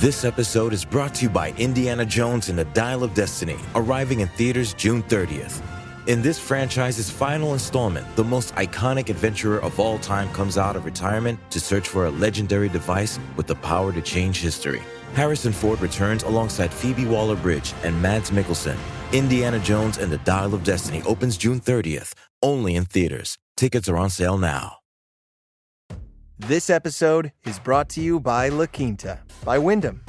This episode is brought to you by Indiana Jones and the Dial of Destiny, arriving in theaters June 30th. In this franchise's final installment, the most iconic adventurer of all time comes out of retirement to search for a legendary device with the power to change history. Harrison Ford returns alongside Phoebe Waller-Bridge and Mads Mikkelsen. Indiana Jones and the Dial of Destiny opens June 30th, only in theaters. Tickets are on sale now. This episode is brought to you by La Quinta, by Wyndham.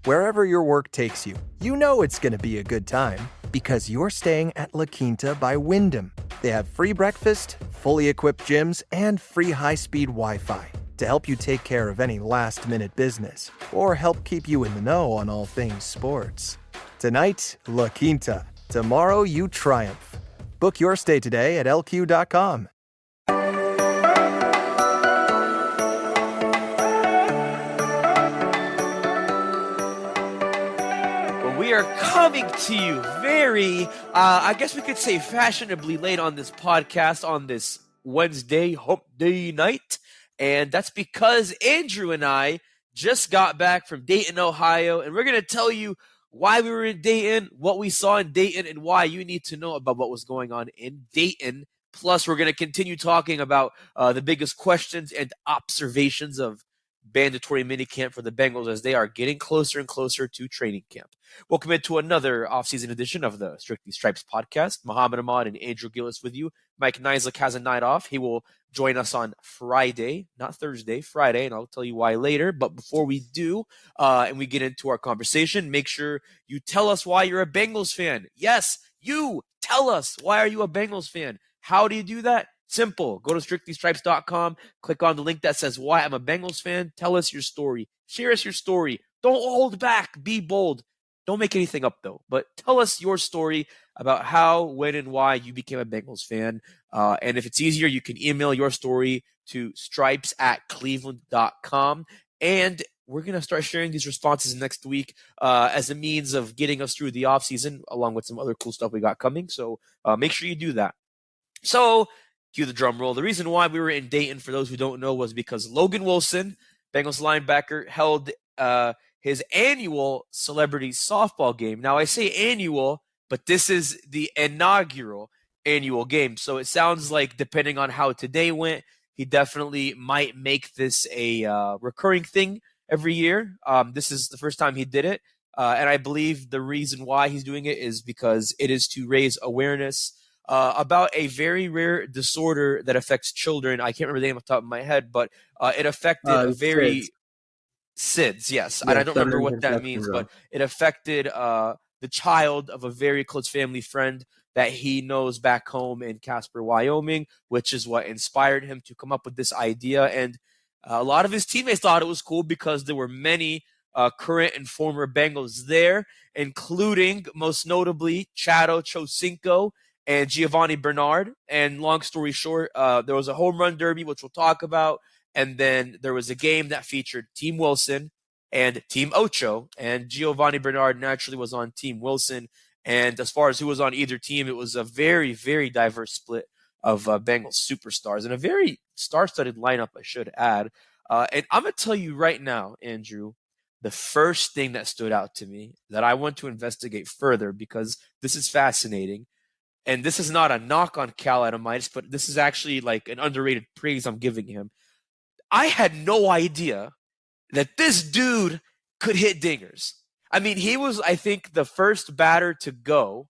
Wherever your work takes you, you know it's going to be a good time because you're staying at La Quinta by Wyndham. They have free breakfast, fully equipped gyms, and free high-speed Wi-Fi to help you take care of any last-minute business or help keep you in the know on all things sports. Tonight, La Quinta. Tomorrow, you triumph. Book your stay today at lq.com. We are coming to you very, I guess we could say fashionably late on this podcast on this Wednesday hump day night. And that's because Andrew and I just got back from Dayton, Ohio. And we're going to tell you why we were in Dayton, what we saw in Dayton, and why you need to know about what was going on in Dayton. Plus, we're going to continue talking about the biggest questions and observations of mandatory minicamp for the Bengals as they are getting closer and closer to training camp. Welcome into another offseason edition of the Strictly Stripes podcast. Mohammad, Ahmad, and Andrew Gillis with you. Mike Nislak has a night off. He will join us on Friday, not Thursday, Friday, and I'll tell you why later. But before we do, and we get into our conversation, make sure you tell us why you're a Bengals fan. Yes, you tell us why are you a Bengals fan. How do you do that? Simple. Go to strictlystripes.com, click on the link that says why I'm a Bengals fan. Tell us your story. Share us your story. Don't hold back. Be bold. Don't make anything up, though. But tell us your story about how, when, and why you became a Bengals fan. And if it's easier, you can email your story to stripes@cleveland.com. And we're going to start sharing these responses next week as a means of getting us through the offseason, along with some other cool stuff we got coming. So make sure you do that. So, cue the drum roll. The reason why we were in Dayton, for those who don't know, was because Logan Wilson, Bengals linebacker, held his annual celebrity softball game. Now, I say annual, but this is the inaugural annual game. So it sounds like, depending on how today went, he definitely might make this a recurring thing every year. This is the first time he did it. And I believe the reason why he's doing it is because it is to raise awareness about a very rare disorder that affects children. I can't remember the name off the top of my head, but it affected SIDS, yes. Yeah, and I don't remember what that means, but it affected the child of a very close family friend that he knows back home in Casper, Wyoming, which is what inspired him to come up with this idea. And a lot of his teammates thought it was cool because there were many current and former Bengals there, including, most notably, Chado Chocinco and Giovanni Bernard. And long story short, there was a home run derby, which we'll talk about. And then there was a game that featured Team Wilson and Team Ocho. And Giovanni Bernard naturally was on Team Wilson. And as far as who was on either team, it was a very, very diverse split of Bengals superstars and a very star-studded lineup, I should add. And I'm going to tell you right now, Andrew, the first thing that stood out to me that I want to investigate further, because this is fascinating. And this is not a knock on Cal Adamitis, but this is actually like an underrated praise I'm giving him. I had no idea that this dude could hit dingers. I mean, he was, I think, the first batter to go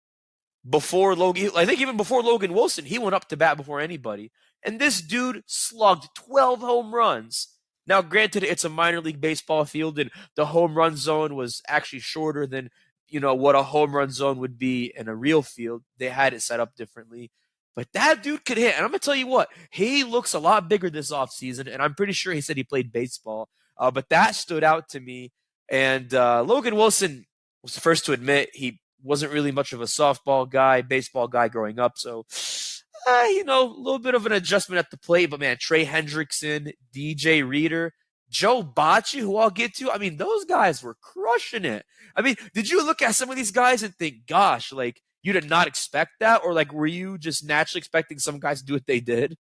before Logan. I think even before Logan Wilson, he went up to bat before anybody. And this dude slugged 12 home runs. Now, granted, it's a minor league baseball field, and the home run zone was actually shorter than what a home run zone would be in a real field. They had it set up differently. But that dude could hit. And I'm going to tell you what, he looks a lot bigger this offseason, and I'm pretty sure he said he played baseball. But that stood out to me. And Logan Wilson was the first to admit he wasn't really much of a softball guy, baseball guy growing up. So, a little bit of an adjustment at the plate. But, man, Trey Hendrickson, DJ Reader, Joe Bachie, who I'll get to, I mean, those guys were crushing it. I mean, did you look at some of these guys and think, gosh, like, you did not expect that? Or, like, were you just naturally expecting some guys to do what they did?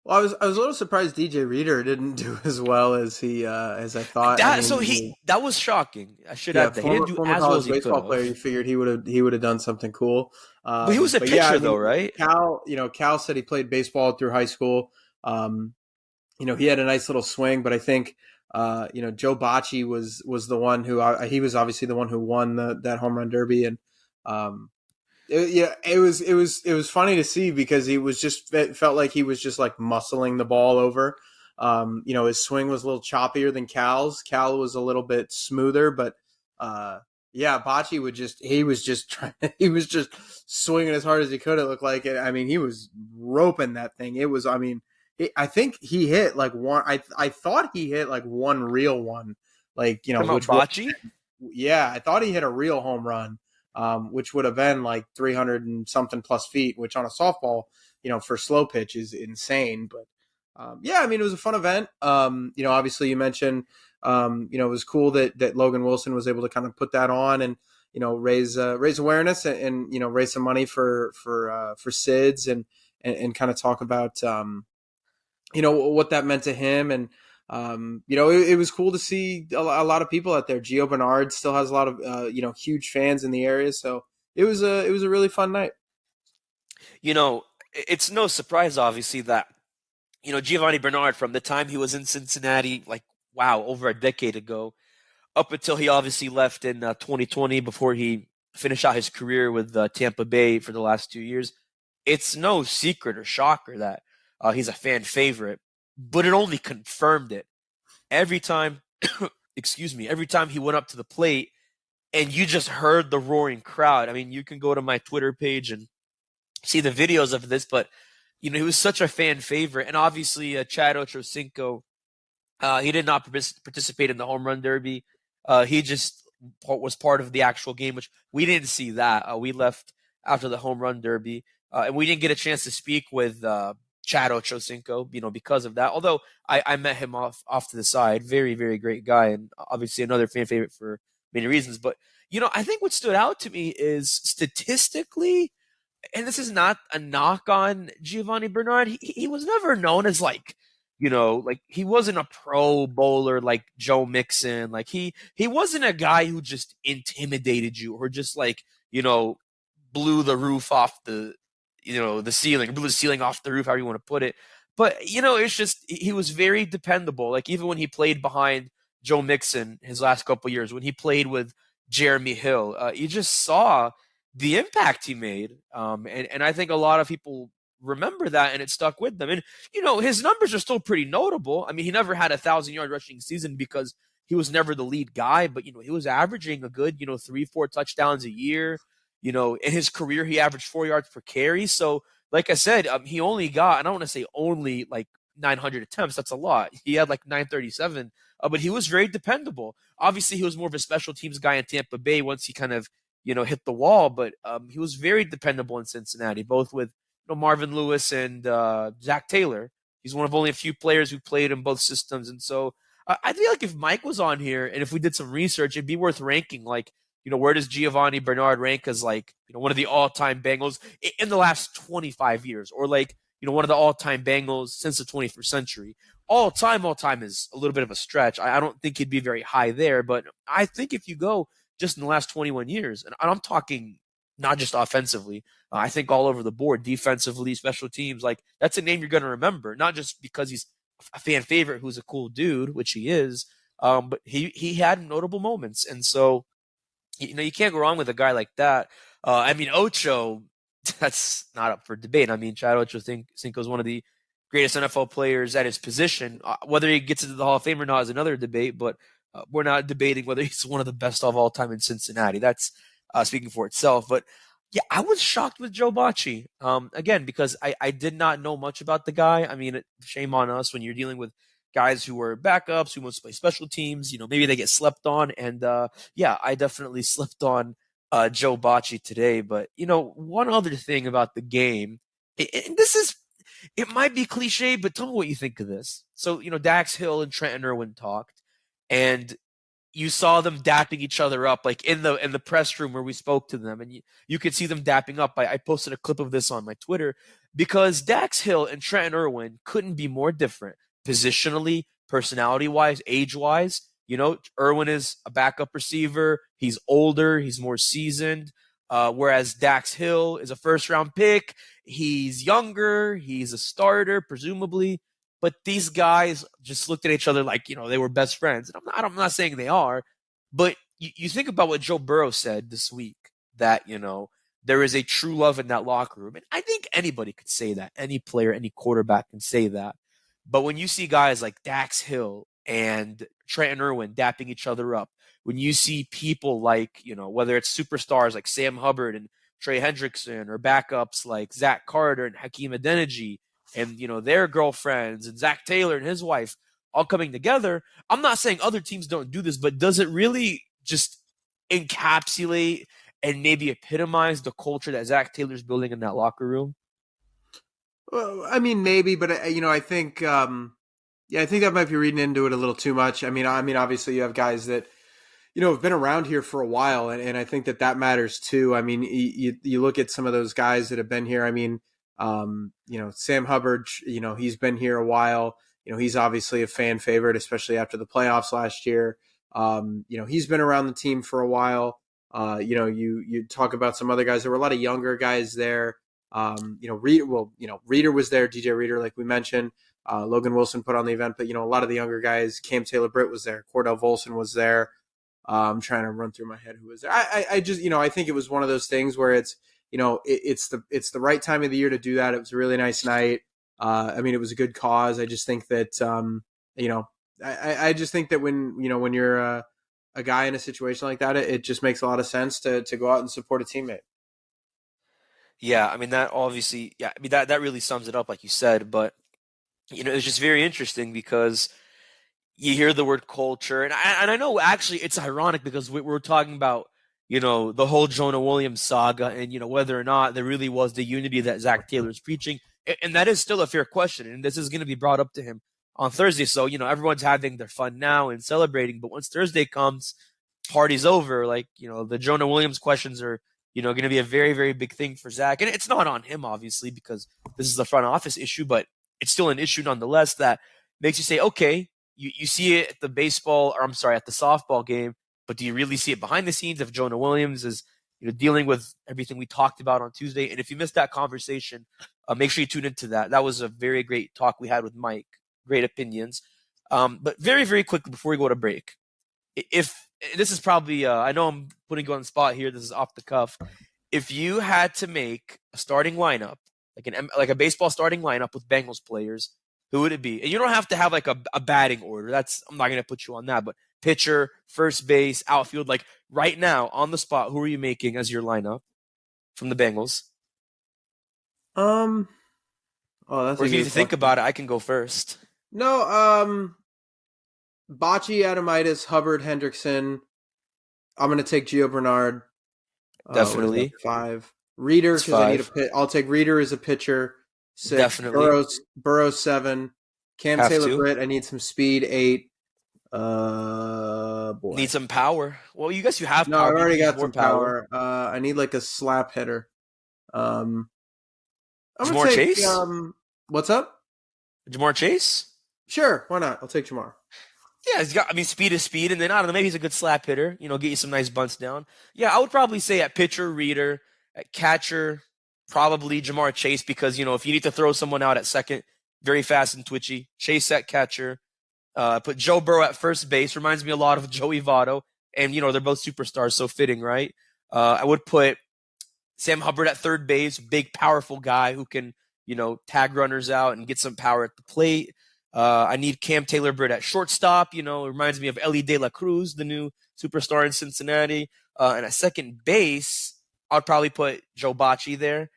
Well, I was a little surprised DJ Reader didn't do as well as as I thought. I mean, That was shocking. I should yeah, add that he didn't do former as well as college he could baseball have. player. You figured he would have done something cool. But he was a But yeah, I pitcher, mean, though, right? Cal said he played baseball through high school. He had a nice little swing, but I think Joe Bachie was the one who he was obviously the one who won that home run derby, and it was funny to see because it felt like he was just like muscling the ball over. His swing was a little choppier than Cal's. Cal was a little bit smoother, but Bocce he was just swinging as hard as he could. It looked like it. I mean, he was roping that thing. It was. I mean, I think he hit like one. I thought he hit like one real one, like which Bocce? Yeah, I thought he hit a real home run. Which would have been like 300 and something plus feet, which on a softball, for slow pitch is insane. But I mean, it was a fun event. Obviously you mentioned, it was cool that Logan Wilson was able to kind of put that on and, raise awareness and raise some money for SIDS and kind of talk about, what that meant to him. And, it was cool to see a lot of people out there. Gio Bernard still has a lot of, huge fans in the area. So it was a really fun night. It's no surprise, obviously, that, Giovanni Bernard, from the time he was in Cincinnati, like, wow, over a decade ago, up until he obviously left in 2020 before he finished out his career with Tampa Bay for the last 2 years. It's no secret or shocker that he's a fan favorite, but it only confirmed it. Every time, every time he went up to the plate and you just heard the roaring crowd. I mean, you can go to my Twitter page and see the videos of this, but, he was such a fan favorite. And obviously, Chad Ochocinco, he did not participate in the home run derby. He just was part of the actual game, which we didn't see that. We left after the home run derby, and we didn't get a chance to speak with Chad Ochocinco, because of that. Although I met him off to the side. Very, very great guy, and obviously another fan favorite for many reasons. But, I think what stood out to me is statistically, and this is not a knock on Giovanni Bernard, he was never known as like he wasn't a pro bowler like Joe Mixon. Like he wasn't a guy who just intimidated you or just like, blew the roof off the ceiling, blew the ceiling off the roof, however you want to put it. But, it's just, he was very dependable. Like even when he played behind Joe Mixon his last couple of years, when he played with Jeremy Hill, you just saw the impact he made. And I think a lot of people remember that, and it stuck with them. And, his numbers are still pretty notable. I mean, he never had 1,000-yard rushing season because he was never the lead guy, but, he was averaging a good, 3-4 touchdowns a year. In his career, he averaged 4 yards per carry. So, like I said, he only got, I don't want to say only like 900 attempts. That's a lot. He had like 937, but he was very dependable. Obviously, he was more of a special teams guy in Tampa Bay once he kind of, hit the wall, but he was very dependable in Cincinnati, both with Marvin Lewis and Zach Taylor. He's one of only a few players who played in both systems. And so I feel like if Mike was on here and if we did some research, it'd be worth ranking. Like, where does Giovanni Bernard rank as like, one of the all-time Bengals in the last 25 years, or like, one of the all-time Bengals since the 21st century. All time is a little bit of a stretch. I don't think he'd be very high there, but I think if you go just in the last 21 years, and I'm talking not just offensively, I think all over the board, defensively, special teams, like that's a name you're going to remember, not just because he's a fan favorite who's a cool dude, which he is, but he had notable moments. And so, you can't go wrong with a guy like that. I mean, Ocho, that's not up for debate. I mean, Chad Ochocinco is one of the greatest NFL players at his position. Whether he gets into the Hall of Fame or not is another debate, but we're not debating whether he's one of the best of all time in Cincinnati. That's speaking for itself. But yeah, I was shocked with Joe Bachie. Again, because I did not know much about the guy. I mean, shame on us when you're dealing with guys who are backups, who wants to play special teams. Maybe they get slept on. And I definitely slept on Joe Bachie today. But, one other thing about the game, and it might be cliche, but tell me what you think of this. So, Dax Hill and Trenton Irwin talked. And, you saw them dapping each other up, like in the press room where we spoke to them, and you could see them dapping up. I posted a clip of this on my Twitter because Dax Hill and Trenton Irwin couldn't be more different positionally, personality-wise, age-wise. Irwin is a backup receiver. He's older. He's more seasoned. Whereas Dax Hill is a first-round pick. He's younger. He's a starter, presumably. But these guys just looked at each other like, they were best friends. And I'm not saying they are, but you think about what Joe Burrow said this week, that, there is a true love in that locker room. And I think anybody could say that. Any player, any quarterback can say that. But when you see guys like Dax Hill and Trenton Irwin dapping each other up, when you see people like, whether it's superstars like Sam Hubbard and Trey Hendrickson, or backups like Zach Carter and Hakeem Adeniji, and, their girlfriends, and Zach Taylor and his wife all coming together. I'm not saying other teams don't do this, but does it really just encapsulate and maybe epitomize the culture that Zach Taylor's building in that locker room? Well, I mean, maybe, but I think, I think that might be reading into it a little too much. I mean, obviously you have guys that, have been around here for a while, and I think that matters too. I mean, you look at some of those guys that have been here. I mean, Sam Hubbard, he's been here a while. He's obviously a fan favorite, especially after the playoffs last year. He's been around the team for a while. You talk about some other guys. There were a lot of younger guys there. Reader was there, DJ Reader, like we mentioned. Logan Wilson put on the event, but, a lot of the younger guys, Cam Taylor-Britt was there. Cordell Volson was there. I'm trying to run through my head who was there. I just, I think it was one of those things where it's, it's the right time of the year to do that. It was a really nice night. It was a good cause. I just think that, I just think that when you're a guy in a situation like that, it just makes a lot of sense to go out and support a teammate. Yeah, that obviously, that really sums it up, like you said. But, it's just very interesting because you hear the word culture, and I know actually it's ironic because we're talking about, the whole Jonah Williams saga, and, whether or not there really was the unity that Zach Taylor's preaching. And that is still a fair question. And this is going to be brought up to him on Thursday. So, everyone's having their fun now and celebrating. But once Thursday comes, party's over. Like, the Jonah Williams questions are, going to be a very, very big thing for Zach. And it's not on him, obviously, because this is a front office issue, but it's still an issue nonetheless that makes you say, okay, you see it at the at the softball game, but do you really see it behind the scenes if Jonah Williams is, dealing with everything we talked about on Tuesday? And if you missed that conversation, make sure you tune into that. That was a very great talk we had with Mike. Great opinions. But very, very quickly before we go to break, if this is probably, I know I'm putting you on the spot here. This is off the cuff. If you had to make a starting lineup, like a baseball starting lineup with Bengals players, who would it be? And you don't have to have like a batting order. I'm not going to put you on that, but pitcher, first base, outfield, like right now on the spot, who are you making as your lineup from the Bengals? That's or if you need to think about it, I can go first. No, Bachie, Adamitis, Hubbard, Hendrickson. I'm going to take Gio Bernard. Definitely. 5. Reader, because I need a pit. I'll take Reader as a pitcher. 6. Definitely. Burrows 7. Cam Taylor-Britt, I need some speed. 8. Boy. Need some power. Well, you guess you have no, power. I've already got some power. I need like a slap hitter. I'm Jamar Chase? What's up? Jamar Chase? Sure, why not? I'll take Jamar. Yeah, he's got. Speed is speed, and then I don't know. Maybe he's a good slap hitter. Get you some nice bunts down. Yeah, I would probably say at pitcher, Reader, at catcher, probably Jamar Chase, because if you need to throw someone out at second, very fast and twitchy, Chase at catcher. Put Joe Burrow at first base. Reminds me a lot of Joey Votto, and they're both superstars, so fitting, right? I would put Sam Hubbard at third base, big, powerful guy who can tag runners out and get some power at the plate. I need Cam Taylor-Britt at shortstop. It reminds me of Ellie De La Cruz, the new superstar in Cincinnati. And at second base, I'd probably put Joe Bachie there.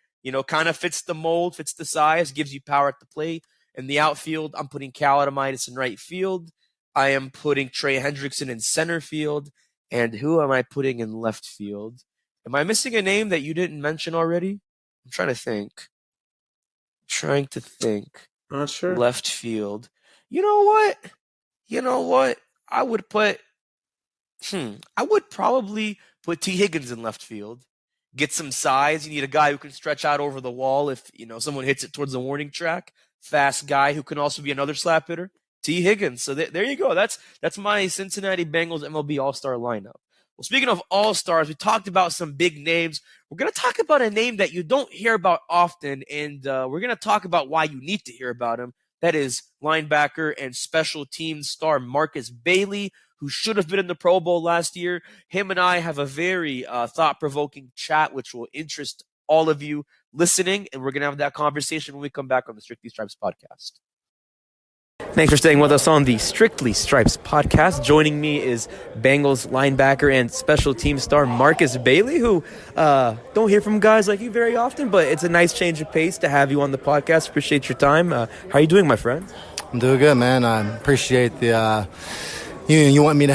Kind of fits the mold, fits the size, gives you power at the plate. In the outfield, I'm putting Cal Adamitis in right field. I am putting Trey Hendrickson in center field. And who am I putting in left field? Am I missing a name that you didn't mention already? I'm trying to think. Not sure. Left field. You know what? I would put I would probably put T. Higgins in left field. Get some size. You need a guy who can stretch out over the wall if someone hits it towards the warning track. Fast guy who can also be another slap hitter. T. Higgins. So there you go. That's my Cincinnati Bengals MLB All-Star lineup. Well, speaking of All-Stars, we talked about some big names. We're going to talk about a name that you don't hear about often, and we're going to talk about why you need to hear about him. That is linebacker and special teams star Markus Bailey, who should have been in the Pro Bowl last year. Him and I have a very thought-provoking chat, which will interest all of you listening, and we're going to have that conversation when we come back on the Strictly Stripes podcast. Thanks for staying with us on the Strictly Stripes podcast. Joining me is Bengals linebacker and special team star Markus Bailey, who don't hear from guys like you very often, but it's a nice change of pace to have you on the podcast. Appreciate your time. How are you doing, my friend? I'm doing good, man. I appreciate the you wanted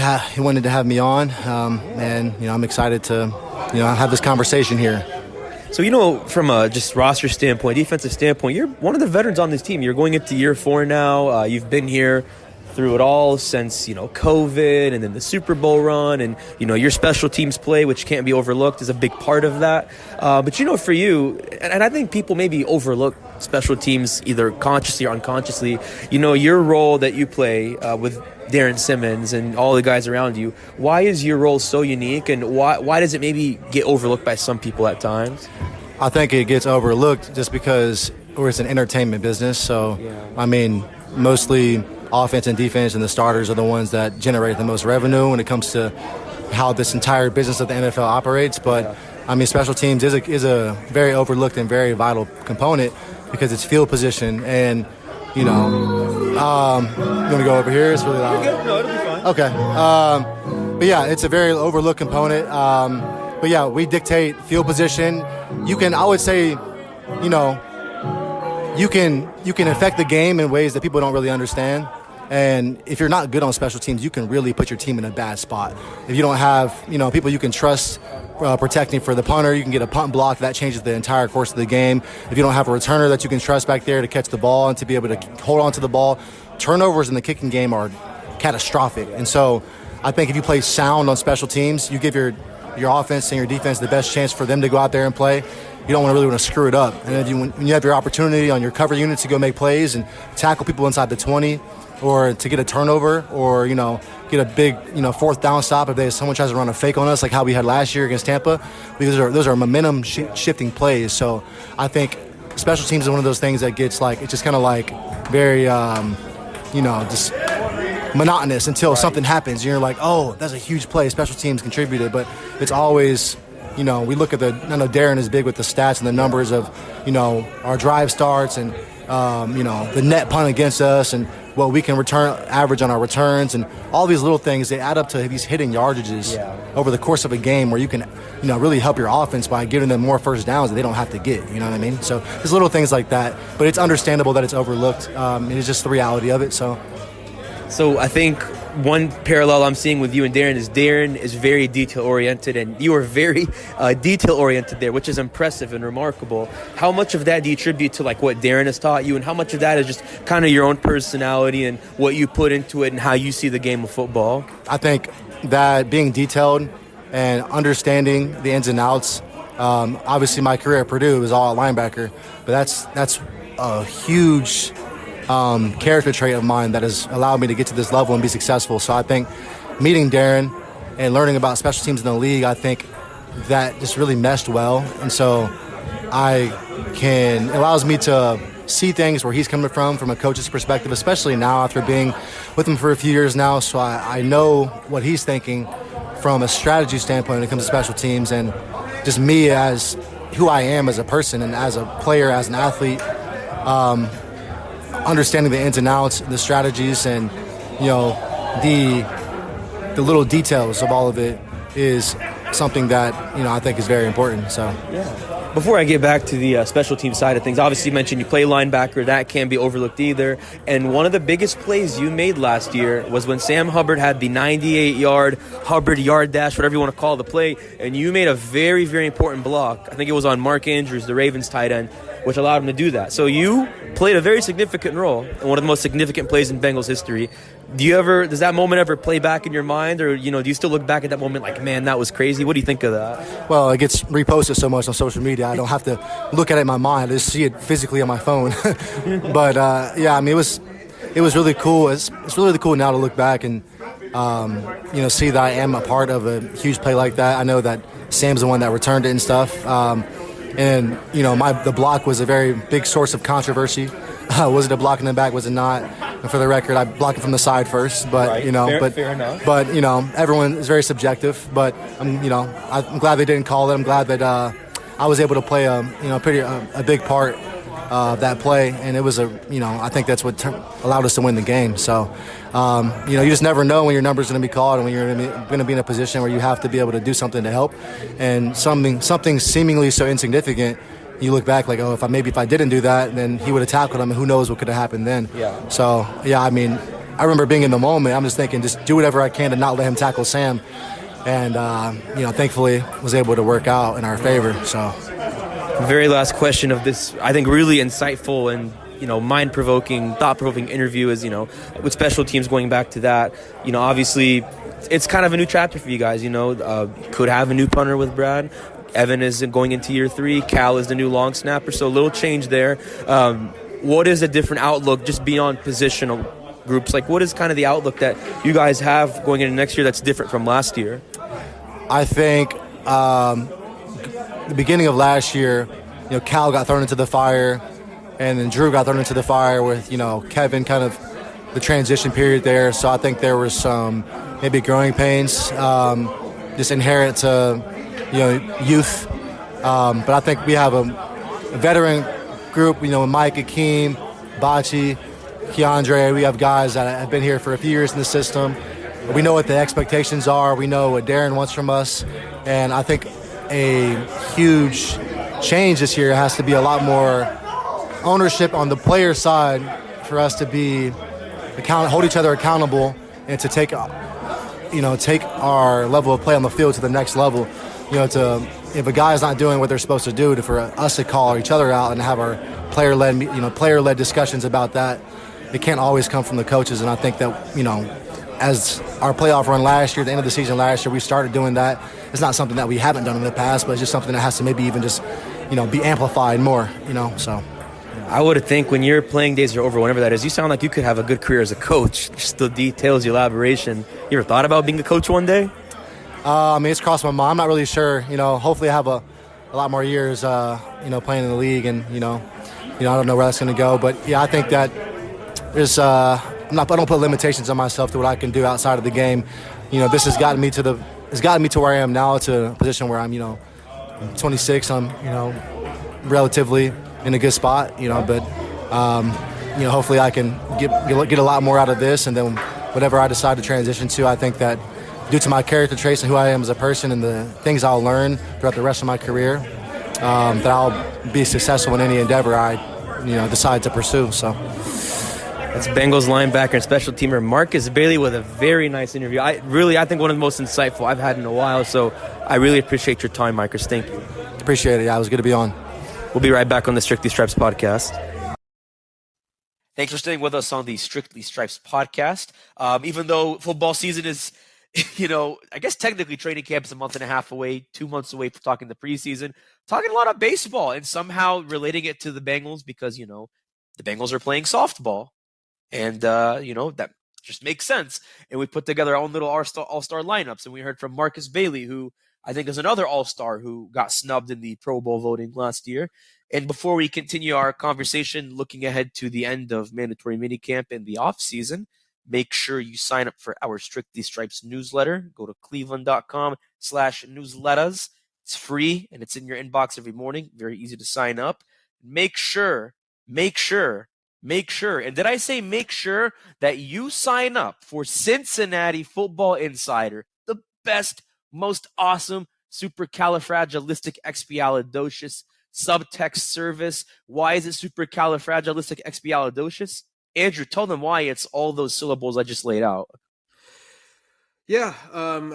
to have me on, and I'm excited to have this conversation here. So, from a just roster standpoint, defensive standpoint, you're one of the veterans on this team. You're going into year 4 now. You've been here through it all since, COVID and then the Super Bowl run. And, your special teams play, which can't be overlooked, is a big part of that. But, for you, and I think people maybe overlook special teams either consciously or unconsciously, your role that you play with Darren Simmons and all the guys around you. Why is your role so unique, and why does it maybe get overlooked by some people at times? I think it gets overlooked just because it's an entertainment business. So, mostly offense and defense and the starters are the ones that generate the most revenue when it comes to how this entire business of the NFL operates. But, special teams is a very overlooked and very vital component because it's field position and, you want to go over here? It's really loud. You're good. No, it'll be fine. Okay. But yeah, it's a very overlooked component. But yeah, we dictate field position. I would say, you can affect the game in ways that people don't really understand. And if you're not good on special teams, you can really put your team in a bad spot. If you don't have, people you can trust protecting for the punter, you can get a punt block. That changes the entire course of the game. If you don't have a returner that you can trust back there to catch the ball and to be able to hold on to the ball, turnovers in the kicking game are catastrophic. And so I think if you play sound on special teams, you give your offense and your defense the best chance for them to go out there and play. You don't really want to screw it up. And when you have your opportunity on your cover units to go make plays and tackle people inside the 20, or to get a turnover, or get a big fourth down stop if someone tries to run a fake on us, like how we had last year against Tampa, because those are momentum shifting plays. So I think special teams is one of those things that gets it's just kind of very just monotonous until something happens. And you're like, oh, that's a huge play. Special teams contributed, but it's always. We look at I know Darren is big with the stats and the numbers of, our drive starts and, the net punt against us and what we can average on our returns, and all these little things, they add up to these hitting yardages over the course of a game where you can, really help your offense by giving them more first downs that they don't have to get. You know what I mean? So there's little things like that, but it's understandable that it's overlooked. It's just the reality of it. So I think one parallel I'm seeing with you and Darren is very detail-oriented, and you are very detail-oriented there, which is impressive and remarkable. How much of that do you attribute to what Darren has taught you, and how much of that is just kind of your own personality and what you put into it and how you see the game of football? I think that being detailed and understanding the ins and outs, obviously my career at Purdue was all linebacker, but that's a huge character trait of mine that has allowed me to get to this level and be successful. So I think meeting Darren and learning about special teams in the league, I think that just really meshed well. And so it allows me to see things where he's coming from a coach's perspective, especially now after being with him for a few years now. So I know what he's thinking from a strategy standpoint when it comes to special teams, and just me as who I am as a person and as a player, as an athlete, understanding the ins and outs, the strategies, and the little details of all of it is something that I think is very important. So yeah. Before I get back to the special team side of things, obviously you mentioned you play linebacker. That can't be overlooked either. And one of the biggest plays you made last year was when Sam Hubbard had the 98-yard Hubbard yard dash, whatever you want to call the play, and you made a very, very important block. I think it was on Mark Andrews, the Ravens tight end, which allowed him to do that. So you played a very significant role in one of the most significant plays in Bengals history. Does that moment ever play back in your mind, or do you still look back at that moment like, man, that was crazy? What do you think of that? Well, it gets reposted so much on social media. I don't have to look at it in my mind. I just see it physically on my phone. But yeah, I mean, it was really cool. It's really cool now to look back and see that I am a part of a huge play like that. I know that Sam's the one that returned it and stuff. And the block was a very big source of controversy. Was it a block in the back? Was it not? And for the record, I blocked it from the side first. But right. Fair enough. But everyone is very subjective. But I'm glad they didn't call it. I'm glad that I was able to play a big part of that play, and it was I think that's what allowed us to win the game. So you just never know when your number's going to be called and when you're going to be in a position where you have to be able to do something to help. And something seemingly so insignificant, you look back like, if I didn't do that, then he would have tackled him, and who knows what could have happened then. Yeah. So yeah, I mean, I remember being in the moment. I'm just thinking, just do whatever I can to not let him tackle Sam, and thankfully was able to work out in our favor. So. Very last question of this, I think, really insightful and mind-provoking, thought-provoking interview is with special teams. Going back to that, obviously it's kind of a new chapter for you guys. Could have a new punter with Brad. Evan is going into year 3. Cal is the new long snapper, so a little change there. What is a different outlook just beyond positional groups? Like, what is kind of the outlook that you guys have going into next year that's different from last year? I think the beginning of last year, Cal got thrown into the fire, and then Drew got thrown into the fire with, Kevin, kind of the transition period there. So I think there was some maybe growing pains, just inherent to, youth. But I think we have a veteran group, Mike, Akeem, Bachie, Keandre. We have guys that have been here for a few years in the system. We know what the expectations are. We know what Darren wants from us. And I think a huge change this year has to be a lot more ownership on the player side for us to be hold each other accountable, and to take our level of play on the field to the next level. If a guy's not doing what they're supposed to do, for us to call each other out and have our player-led discussions about that. It can't always come from the coaches, and I think that as our playoff run last year, the end of the season last year, we started doing that. It's not something that we haven't done in the past, but it's just something that has to maybe even just, be amplified more, so. I would think when your playing days are over, whenever that is, you sound like you could have a good career as a coach. Just the details, the elaboration. You ever thought about being a coach one day? It's crossed my mind. I'm not really sure. Hopefully I have a lot more years, playing in the league, and, I don't know where that's going to go. But, yeah, I think that there's I don't put limitations on myself to what I can do outside of the game. This has gotten me to where I am now, to a position where I'm, 26. I'm, relatively in a good spot, but hopefully I can get a lot more out of this, and then whatever I decide to transition to, I think that due to my character traits and who I am as a person and the things I'll learn throughout the rest of my career, that I'll be successful in any endeavor I decide to pursue. So. That's Bengals linebacker and special teamer Markus Bailey with a very nice interview. I think one of the most insightful I've had in a while, so I really appreciate your time, Markus. Thank you. Appreciate it. Yeah, it was good to be on. We'll be right back on the Strictly Stripes podcast. Thanks for staying with us on the Strictly Stripes podcast. Even though football season is, I guess technically training camp is a month and a half away, 2 months away from talking the preseason, talking a lot of baseball and somehow relating it to the Bengals because, the Bengals are playing softball. And, that just makes sense. And we put together our own little all-star lineups. And we heard from Markus Bailey, who I think is another all-star who got snubbed in the Pro Bowl voting last year. And before we continue our conversation, looking ahead to the end of mandatory minicamp and the offseason, make sure you sign up for our Strictly Stripes newsletter. Go to cleveland.com/newsletters. It's free, and it's in your inbox every morning. Very easy to sign up. Make sure, and did I say make sure that you sign up for Cincinnati Football Insider, the best, most awesome supercalifragilisticexpialidocious subtext service. Why is it supercalifragilisticexpialidocious? Andrew, tell them why it's all those syllables I just laid out. Yeah,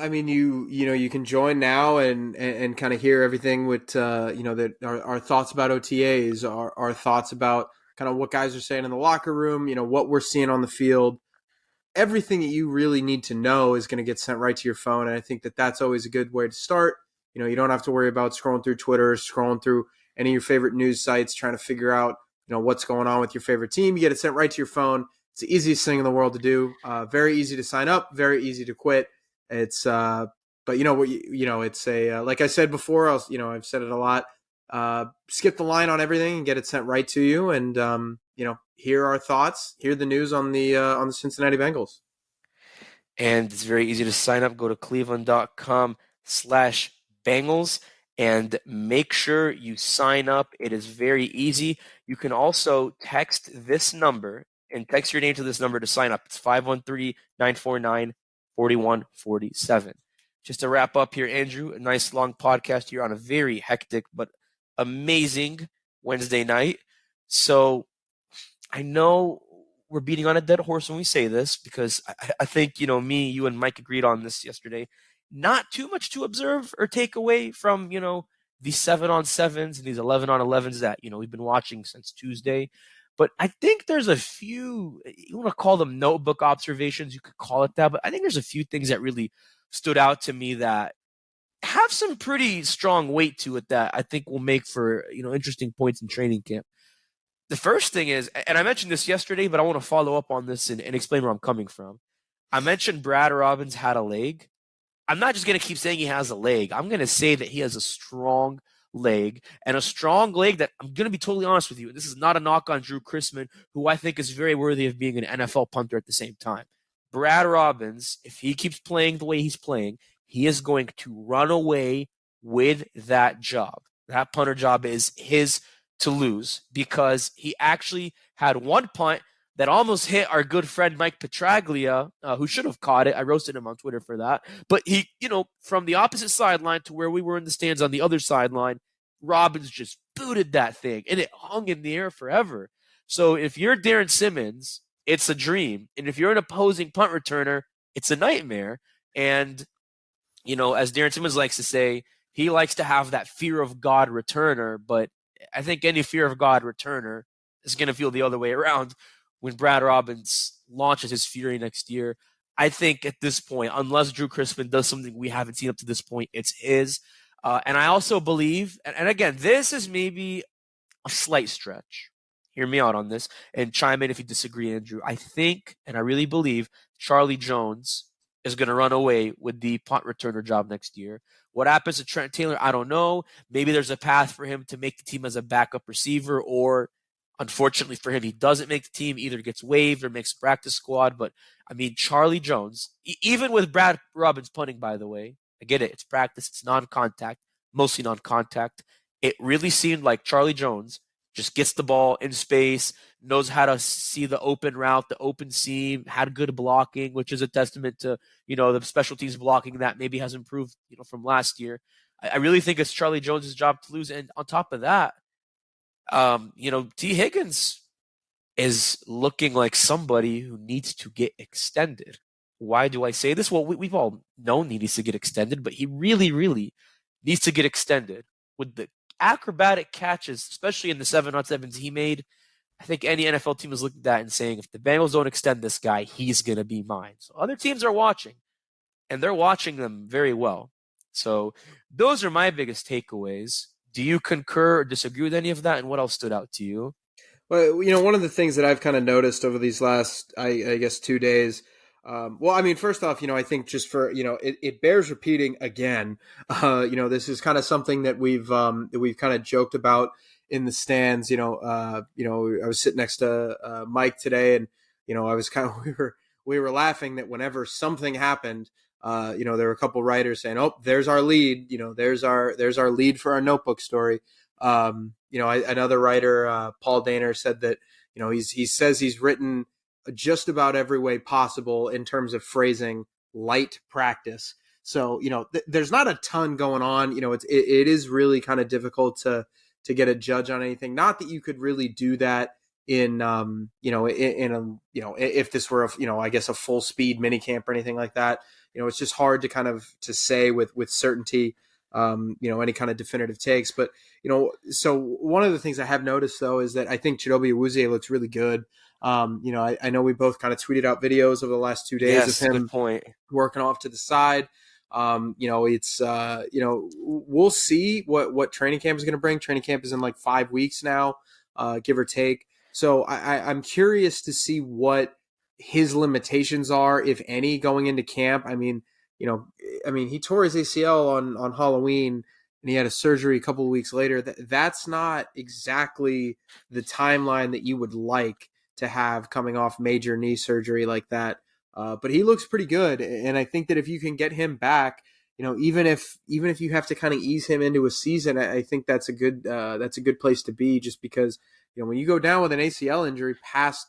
you can join now and kind of hear everything with that our thoughts about OTAs, our thoughts about kind of what guys are saying in the locker room, what we're seeing on the field. everything that you really need to know is going to get sent right to your phone. And I think that that's always a good way to start. You don't have to worry about scrolling through Twitter, scrolling through any of your favorite news sites, trying to figure out, what's going on with your favorite team. You get it sent right to your phone. It's the easiest thing in the world to do. Very easy to sign up, very easy to quit. It's, but it's a, like I said before, I've said it a lot. Skip the line on everything and get it sent right to you. And, hear our thoughts, hear the news on the Cincinnati Bengals. And it's very easy to sign up. Go to cleveland.com/Bengals and make sure you sign up. It is very easy. You can also text this number and text your name to this number to sign up. It's 513-949-4147. Just to wrap up here, Andrew, a nice long podcast here on a very hectic but amazing Wednesday night. So I know we're beating on a dead horse when we say this, because I think, me, you, and Mike agreed on this yesterday. Not too much to observe or take away from, these 7-on-7s and these 11-on-11s that, we've been watching since Tuesday. But I think there's a few, you want to call them notebook observations, you could call it that, but I think there's a few things that really stood out to me that have some pretty strong weight to it that I think will make for, interesting points in training camp. The first thing is, and I mentioned this yesterday, but I want to follow up on this and explain where I'm coming from. I mentioned Brad Robbins had a leg. I'm not just going to keep saying he has a leg. I'm going to say that he has a strong leg, and a strong leg that, I'm going to be totally honest with you, this is not a knock on Drew Chrisman, who I think is very worthy of being an NFL punter at the same time. Brad Robbins, if he keeps playing the way he's playing, he is going to run away with that job. That punter job is his to lose, because he actually had one punt that almost hit our good friend Mike Petraglia, who should have caught it. I roasted him on Twitter for that. But he, from the opposite sideline to where we were in the stands on the other sideline, Robbins just booted that thing, and it hung in the air forever. So if you're Darren Simmons, it's a dream. And if you're an opposing punt returner, it's a nightmare. And, as Darren Simmons likes to say, he likes to have that fear of God returner, but I think any fear of God returner is going to feel the other way around when Brad Robbins launches his fury next year. I think at this point, unless Drew Chrisman does something we haven't seen up to this point, it's his. And I also believe, and again, this is maybe a slight stretch. Hear me out on this and chime in if you disagree, Andrew. I think, and I really believe, Charlie Jones is going to run away with the punt returner job next year. What happens to Trent Taylor, I don't know. Maybe there's a path for him to make the team as a backup receiver, or unfortunately for him, he doesn't make the team, either gets waived or makes practice squad. But, Charlie Jones, even with Brad Robbins punting, by the way, I get it. It's practice. It's non-contact, mostly non-contact. It really seemed like Charlie Jones just gets the ball in space, knows how to see the open route, the open seam, had good blocking, which is a testament to, the special teams blocking that maybe has improved, from last year. I really think it's Charlie Jones' job to lose. And on top of that, T. Higgins is looking like somebody who needs to get extended. Why do I say this? Well, we've all known he needs to get extended, but he really, really needs to get extended. With the acrobatic catches, especially in the 7-on-7s he made, I think any NFL team is looking at that and saying, if the Bengals don't extend this guy, he's going to be mine. So other teams are watching, and they're watching them very well. So those are my biggest takeaways. Do you concur or disagree with any of that? And what else stood out to you? Well, one of the things that I've kind of noticed over these last, I guess, 2 days, first off, I think just for, it bears repeating again. This is kind of something that we've kind of joked about in the stands. I was sitting next to Mike today, and I was kind of we were laughing that whenever something happened, there were a couple writers saying, "Oh, there's our lead. There's our lead for our notebook story." Another writer, Paul Daner, said that he says he's written just about every way possible in terms of phrasing light practice. So, there's not a ton going on. It is really kind of difficult to get a judge on anything. Not that you could really do that in if this were a full speed mini camp or anything like that. It's just hard to say with certainty, any kind of definitive takes. But, so one of the things I have noticed though, is that I think Chidobe Awuzie looks really good. I know we both kind of tweeted out videos over the last 2 days Yes, of him good point. working off to the side. We'll see what training camp is going to bring. Training camp is in like 5 weeks now, give or take. So I'm curious to see what his limitations are, if any, going into camp. I mean, he tore his ACL on Halloween, and he had a surgery a couple of weeks later. That's not exactly the timeline that you would like to have coming off major knee surgery like that. But he looks pretty good, and I think that if you can get him back, even if you have to kind of ease him into a season, I think that's a good place to be. Just because when you go down with an ACL injury past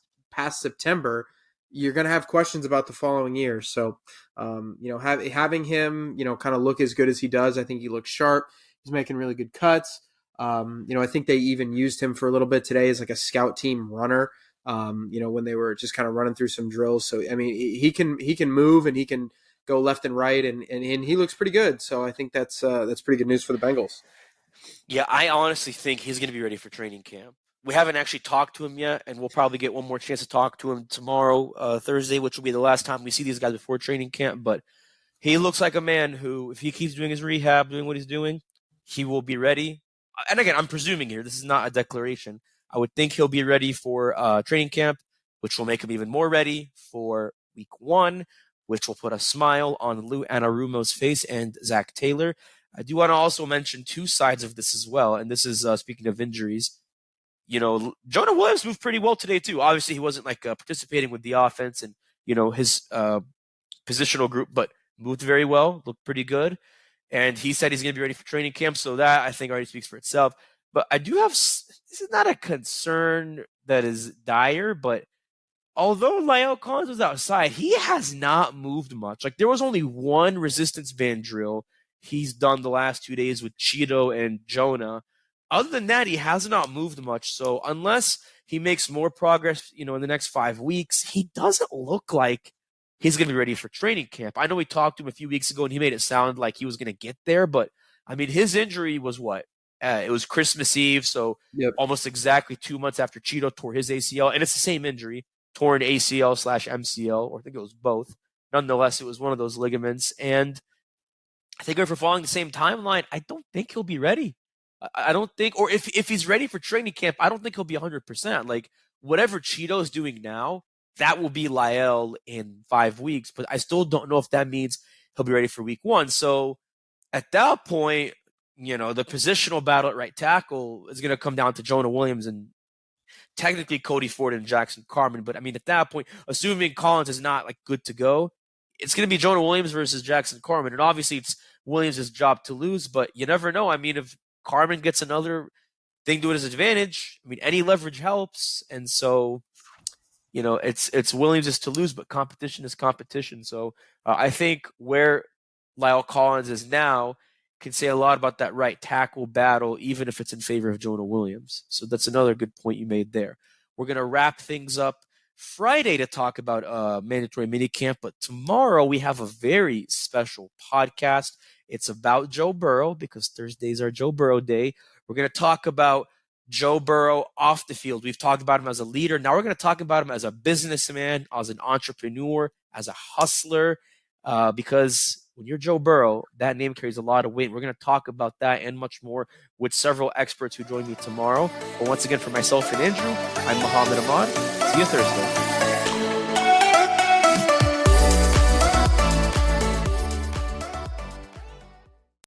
September, you're going to have questions about the following year. So, having him, kind of look as good as he does, I think he looks sharp. He's making really good cuts. I think they even used him for a little bit today as like a scout team runner. When they were just kind of running through some drills. So, I mean, he can move, and he can go left and right, and he looks pretty good. So I think that's pretty good news for the Bengals. Yeah, I honestly think he's going to be ready for training camp. We haven't actually talked to him yet, and we'll probably get one more chance to talk to him tomorrow, Thursday, which will be the last time we see these guys before training camp. But he looks like a man who, if he keeps doing his rehab, doing what he's doing, he will be ready. And again, I'm presuming here, this is not a declaration. I would think he'll be ready for training camp, which will make him even more ready for week 1, which will put a smile on Lou Anarumo's face and Zach Taylor. I do want to also mention 2 sides of this as well, and this is speaking of injuries. Jonah Williams moved pretty well today too. Obviously, he wasn't participating with the offense and his positional group, but moved very well, looked pretty good. And he said he's going to be ready for training camp, so that I think already speaks for itself. But I do have, this is not a concern that is dire, but although La'el Collins was outside, he has not moved much. Like, there was only one resistance band drill he's done the last 2 days with Cheeto and Jonah. Other than that, he has not moved much. So unless he makes more progress, in the next 5 weeks, he doesn't look like he's going to be ready for training camp. I know we talked to him a few weeks ago, and he made it sound like he was going to get there. But, I mean, his injury was what? It was Christmas Eve, so almost exactly 2 months after Cheeto tore his ACL. And it's the same injury, torn ACL/MCL, or I think it was both. Nonetheless, it was one of those ligaments. And I think if we're following the same timeline, I don't think he'll be ready. I don't think, or if he's ready for training camp, I don't think he'll be 100%. Like, whatever Cheeto's doing now, that will be La'el in 5 weeks. But I still don't know if that means he'll be ready for week 1. So at that point, the positional battle at right tackle is going to come down to Jonah Williams and technically Cody Ford and Jackson Carman. But I mean, at that point, assuming Collins is not good to go, it's going to be Jonah Williams versus Jackson Carman. And obviously it's Williams' job to lose, but you never know. I mean, if Carman gets another thing to his advantage, I mean, any leverage helps. And so, it's Williams' to lose, but competition is competition. So I think where La'el Collins is now can say a lot about that right tackle battle, even if it's in favor of Jonah Williams. So that's another good point you made there. We're going to wrap things up Friday to talk about mandatory minicamp, but tomorrow we have a very special podcast. It's about Joe Burrow because Thursdays are Joe Burrow Day. We're going to talk about Joe Burrow off the field. We've talked about him as a leader. Now we're going to talk about him as a businessman, as an entrepreneur, as a hustler, because when you're Joe Burrow, that name carries a lot of weight. We're going to talk about that and much more with several experts who join me tomorrow. But once again, for myself and Andrew, I'm Mohammad Ahmad. See you Thursday.